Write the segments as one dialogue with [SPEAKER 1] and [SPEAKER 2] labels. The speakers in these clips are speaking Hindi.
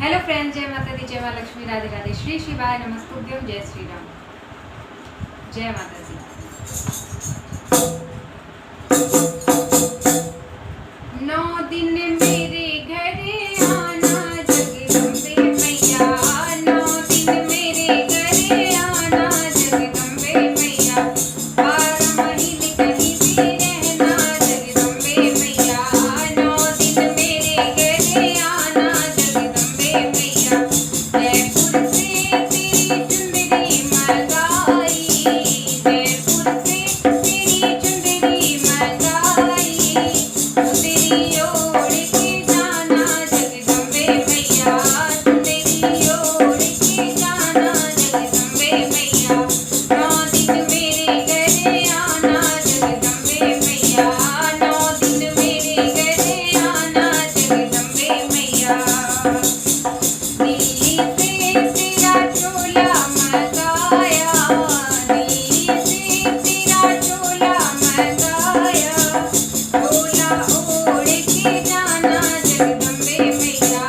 [SPEAKER 1] हेलो फ्रेंड्स, जय माता दी, जय माँ लक्ष्मी, राधे राधे, श्री शिवाय नमस्तुभ्यम, जय श्री राम, जय माता दी। 9 दिन मेरे घर आना जगदम्बे मैया, 9 दिन मेरे घर आना जगदम्बे मैया, 12 महीने कहीं भी रहना जगदम्बे मैया, 9 दिन मेरे घर आना जगदम्बे मैया। जयपुर से तेरी चुंदरी मंगाई, जयपुर से तेरी चुंदरी मंगाई, तेरी ओढ़ के जाना जगदम्बे मैया, तेरी ओढ़ के जाना जगदम्बे मैया। 9 दिन मेरे घर आना जगदम्बे मैया, 9 दिन मेरे घर आना जगदम्बे मैया। दिल्ली से तेरा चोला मंगाया, दिल्ली से तेरा चोला मंगाया, चोला ओढ़ के जाना जगदम्बे मैया,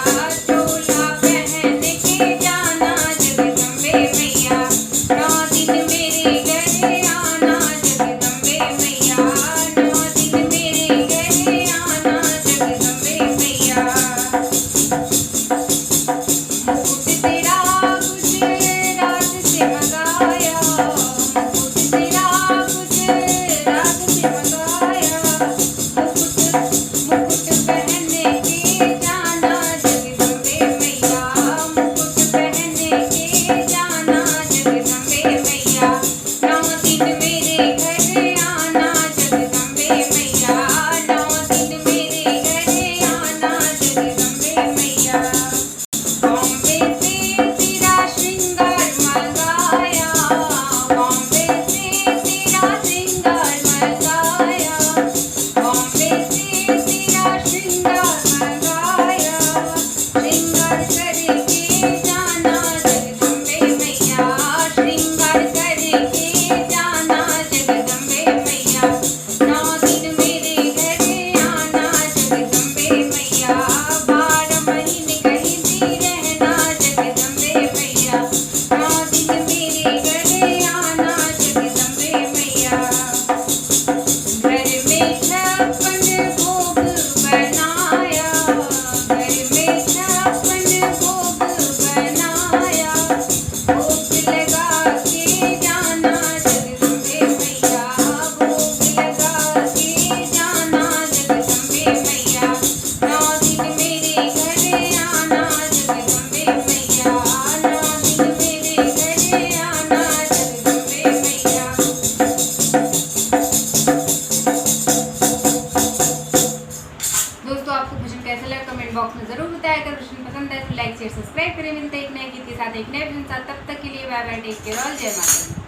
[SPEAKER 1] चोला पहन के जाना जगदम्बे मैया। 9 दिन मेरे घर आना जगदम्बे मैया, 9 दिन मेरे घर आना जगदम्बे मैया। मुकुट तेरा गुजरात से मंगाया, मुकुट तेरा गुजरात से मंगाया, मुकुट पहन के जाना जगदम्बे मैया, मुकुट पहन के जाना जगदम्बे मैया। 9 दिन मेरे घर आना जगदम्बे मैया, 9 दिन मेरे घर आना जगदम्बे मैया। बॉम्बे से तेरा श्रृंगार मंगाया, बॉम्बे से तेरा श्रृंगार मंगाया, बॉम्बे से तेरा श्रृंगार मंगाया, श्रृंगार करके जाना जगदम्बे मैया, श्रृंगार करके जाना जगदम्बे मैया। 9 दिन मेरे घर आना जगदम्बे मैया, 12 महीने कहीं भी रहना जगदम्बे मैया, 9 दिन मेरे घर आना जगदम्बे मैया। घर में 56 भोग बनाया, घर में 56 भोग बनाया, भोग लगा के जाना जगदम्बे मैया, भोग लगा के जाना जगदम्बे मैया। 9 दिन मेरे घर आना जगदम्बे मैया, 9 दिन मेरे घर आना जगदम्बे मैया। दोस्तों, आपको भजन कैसा लगा कमेंट बॉक्स में जरूर बताया। अगर भजन पसंद है तो लाइक शेयर सब्सक्राइब करें। मिलते हैं एक नए गीत के साथ, एक नए भजन साथ। तब तक के लिए bye bye, take care all, जय माता दी।